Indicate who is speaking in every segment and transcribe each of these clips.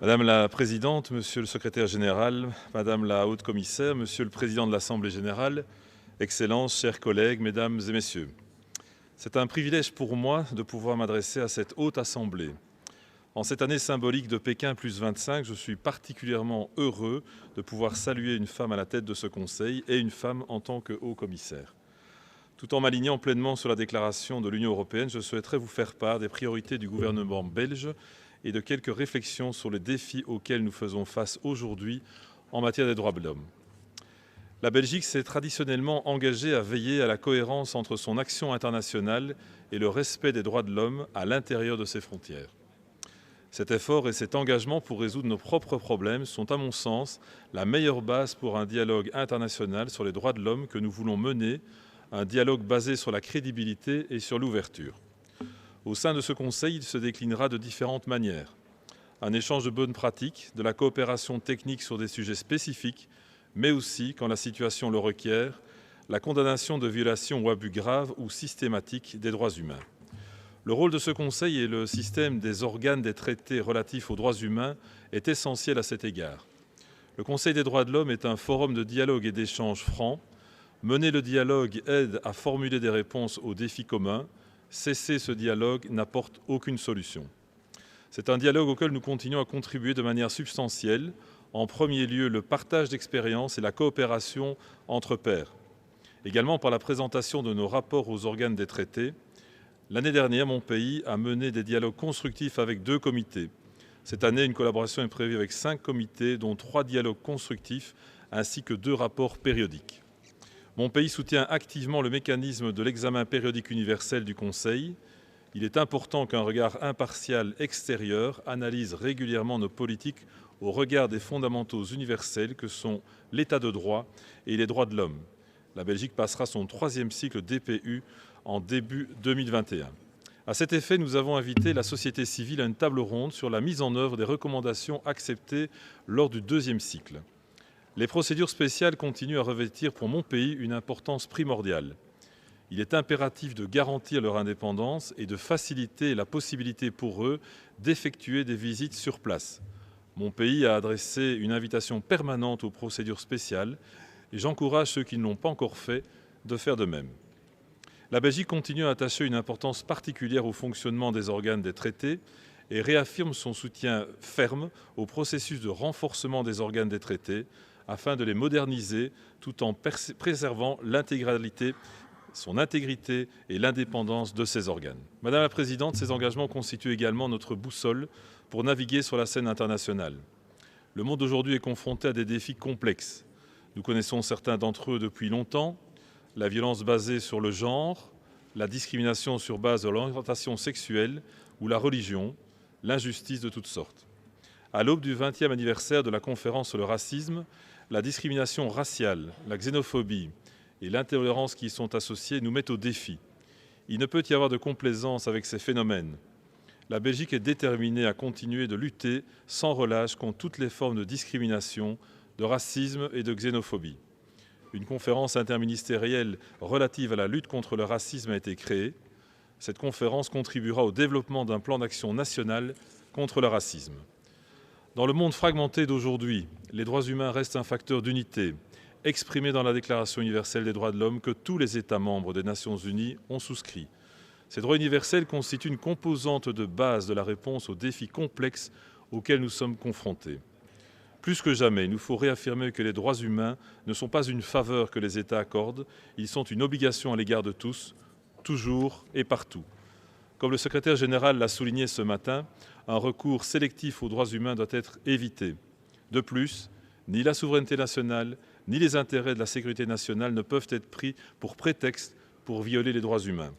Speaker 1: Madame la Présidente, Monsieur le Secrétaire général, Madame la Haute Commissaire, Monsieur le Président de l'Assemblée générale, Excellences, chers collègues, Mesdames et Messieurs. C'est un privilège pour moi de pouvoir m'adresser à cette Haute Assemblée. En cette année symbolique de Pékin +25, je suis particulièrement heureux de pouvoir saluer une femme à la tête de ce Conseil et une femme en tant que Haut-Commissaire. Tout en m'alignant pleinement sur la déclaration de l'Union européenne, je souhaiterais vous faire part des priorités du gouvernement belge et de quelques réflexions sur les défis auxquels nous faisons face aujourd'hui en matière des droits de l'homme. La Belgique s'est traditionnellement engagée à veiller à la cohérence entre son action internationale et le respect des droits de l'homme à l'intérieur de ses frontières. Cet effort et cet engagement pour résoudre nos propres problèmes sont, à mon sens, la meilleure base pour un dialogue international sur les droits de l'homme que nous voulons mener, un dialogue basé sur la crédibilité et sur l'ouverture. Au sein de ce Conseil, il se déclinera de différentes manières. Un échange de bonnes pratiques, de la coopération technique sur des sujets spécifiques, mais aussi, quand la situation le requiert, la condamnation de violations ou abus graves ou systématiques des droits humains. Le rôle de ce Conseil et le système des organes des traités relatifs aux droits humains est essentiel à cet égard. Le Conseil des droits de l'homme est un forum de dialogue et d'échange franc. Mener le dialogue aide à formuler des réponses aux défis communs. Cesser ce dialogue n'apporte aucune solution. C'est un dialogue auquel nous continuons à contribuer de manière substantielle. En premier lieu, le partage d'expériences et la coopération entre pairs. Également par la présentation de nos rapports aux organes des traités. L'année dernière, mon pays a mené des dialogues constructifs avec 2 comités. Cette année, une collaboration est prévue avec 5 comités, dont 3 dialogues constructifs, ainsi que 2 rapports périodiques. Mon pays soutient activement le mécanisme de l'examen périodique universel du Conseil. Il est important qu'un regard impartial extérieur analyse régulièrement nos politiques au regard des fondamentaux universels que sont l'état de droit et les droits de l'homme. La Belgique passera son 3e cycle DPU en début 2021. À cet effet, nous avons invité la société civile à une table ronde sur la mise en œuvre des recommandations acceptées lors du 2e cycle. Les procédures spéciales continuent à revêtir pour mon pays une importance primordiale. Il est impératif de garantir leur indépendance et de faciliter la possibilité pour eux d'effectuer des visites sur place. Mon pays a adressé une invitation permanente aux procédures spéciales et j'encourage ceux qui ne l'ont pas encore fait de faire de même. La Belgique continue à attacher une importance particulière au fonctionnement des organes des traités et réaffirme son soutien ferme au processus de renforcement des organes des traités afin de les moderniser tout en préservant son intégrité et l'indépendance de ces organes. Madame la Présidente, ces engagements constituent également notre boussole pour naviguer sur la scène internationale. Le monde aujourd'hui est confronté à des défis complexes. Nous connaissons certains d'entre eux depuis longtemps, la violence basée sur le genre, la discrimination sur base de l'orientation sexuelle ou la religion, l'injustice de toutes sortes. À l'aube du 20e anniversaire de la conférence sur le racisme, la discrimination raciale, la xénophobie et l'intolérance qui y sont associées nous mettent au défi. Il ne peut y avoir de complaisance avec ces phénomènes. La Belgique est déterminée à continuer de lutter sans relâche contre toutes les formes de discrimination, de racisme et de xénophobie. Une conférence interministérielle relative à la lutte contre le racisme a été créée. Cette conférence contribuera au développement d'un plan d'action national contre le racisme. Dans le monde fragmenté d'aujourd'hui, les droits humains restent un facteur d'unité, exprimé dans la Déclaration universelle des droits de l'homme que tous les États membres des Nations unies ont souscrit. Ces droits universels constituent une composante de base de la réponse aux défis complexes auxquels nous sommes confrontés. Plus que jamais, il nous faut réaffirmer que les droits humains ne sont pas une faveur que les États accordent, ils sont une obligation à l'égard de tous, toujours et partout. Comme le secrétaire général l'a souligné ce matin, un recours sélectif aux droits humains doit être évité. De plus, ni la souveraineté nationale, ni les intérêts de la sécurité nationale ne peuvent être pris pour prétexte pour violer les droits humains.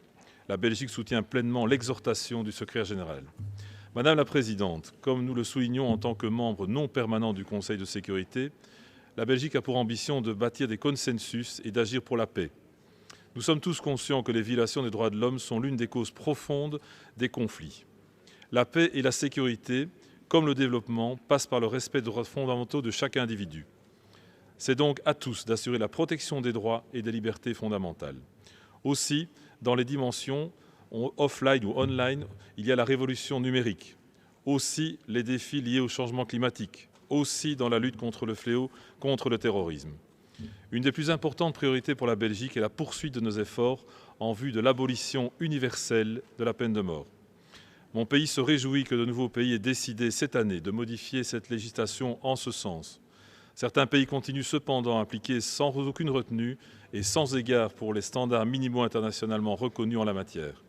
Speaker 1: La Belgique soutient pleinement l'exhortation du secrétaire général. Madame la Présidente, comme nous le soulignons en tant que membre non permanent du Conseil de sécurité, la Belgique a pour ambition de bâtir des consensus et d'agir pour la paix. Nous sommes tous conscients que les violations des droits de l'homme sont l'une des causes profondes des conflits. La paix et la sécurité, comme le développement, passent par le respect des droits fondamentaux de chaque individu. C'est donc à tous d'assurer la protection des droits et des libertés fondamentales. Aussi, dans les dimensions offline ou online, il y a la révolution numérique. aussi les défis liés au changement climatique, aussi dans la lutte contre le fléau, contre le terrorisme. Une des plus importantes priorités pour la Belgique est la poursuite de nos efforts en vue de l'abolition universelle de la peine de mort. Mon pays se réjouit que de nouveaux pays aient décidé cette année de modifier cette législation en ce sens. Certains pays continuent cependant à appliquer sans aucune retenue et sans égard pour les standards minimaux internationalement reconnus en la matière.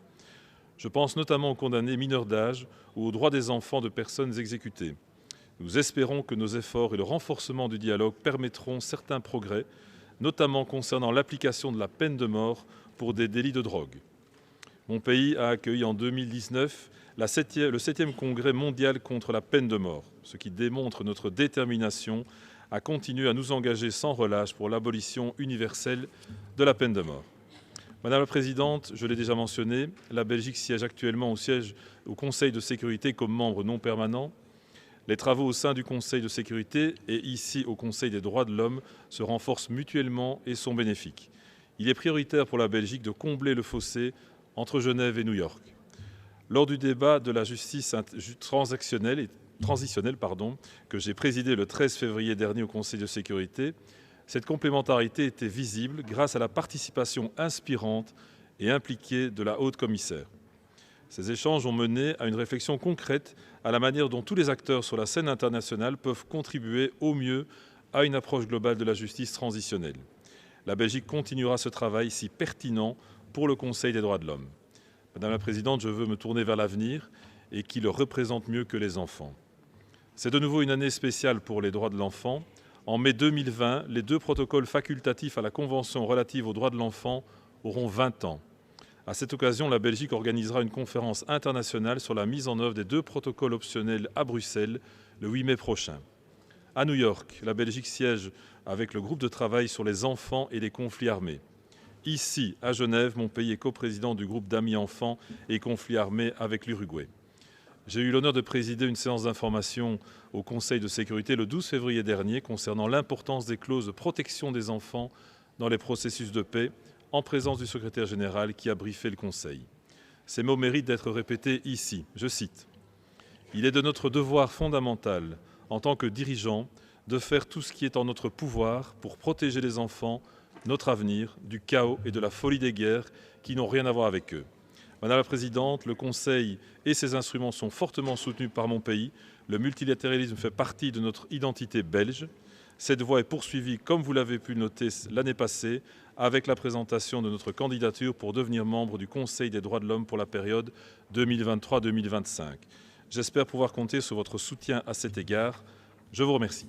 Speaker 1: Je pense notamment aux condamnés mineurs d'âge ou aux droits des enfants de personnes exécutées. Nous espérons que nos efforts et le renforcement du dialogue permettront certains progrès, notamment concernant l'application de la peine de mort pour des délits de drogue. Mon pays a accueilli en 2019 le 7e congrès mondial contre la peine de mort, ce qui démontre notre détermination à continuer à nous engager sans relâche pour l'abolition universelle de la peine de mort. Madame la Présidente, je l'ai déjà mentionné, la Belgique siège actuellement au Conseil de sécurité comme membre non permanent. Les travaux au sein du Conseil de sécurité et ici au Conseil des droits de l'homme se renforcent mutuellement et sont bénéfiques. Il est prioritaire pour la Belgique de combler le fossé entre Genève et New York. Lors du débat de la justice transitionnelle, que j'ai présidé le 13 février dernier au Conseil de sécurité, cette complémentarité était visible grâce à la participation inspirante et impliquée de la haute commissaire. Ces échanges ont mené à une réflexion concrète à la manière dont tous les acteurs sur la scène internationale peuvent contribuer au mieux à une approche globale de la justice transitionnelle. La Belgique continuera ce travail si pertinent pour le Conseil des droits de l'homme. Madame la Présidente, je veux me tourner vers l'avenir et qui le représente mieux que les enfants. C'est de nouveau une année spéciale pour les droits de l'enfant. En mai 2020, les 2 protocoles facultatifs à la Convention relative aux droits de l'enfant auront 20 ans. À cette occasion, la Belgique organisera une conférence internationale sur la mise en œuvre des 2 protocoles optionnels à Bruxelles le 8 mai prochain. À New York, la Belgique siège avec le groupe de travail sur les enfants et les conflits armés. Ici, à Genève, mon pays est coprésident du groupe d'amis enfants et conflits armés avec l'Uruguay. J'ai eu l'honneur de présider une séance d'information au Conseil de sécurité le 12 février dernier concernant l'importance des clauses de protection des enfants dans les processus de paix, en présence du secrétaire général qui a briefé le Conseil. Ces mots méritent d'être répétés ici. Je cite : « Il est de notre devoir fondamental, en tant que dirigeants, de faire tout ce qui est en notre pouvoir pour protéger les enfants, notre avenir, du chaos et de la folie des guerres qui n'ont rien à voir avec eux. » Madame la Présidente, le Conseil et ses instruments sont fortement soutenus par mon pays. Le multilatéralisme fait partie de notre identité belge. Cette voie est poursuivie, comme vous l'avez pu noter l'année passée, avec la présentation de notre candidature pour devenir membre du Conseil des droits de l'homme pour la période 2023-2025. J'espère pouvoir compter sur votre soutien à cet égard. Je vous remercie.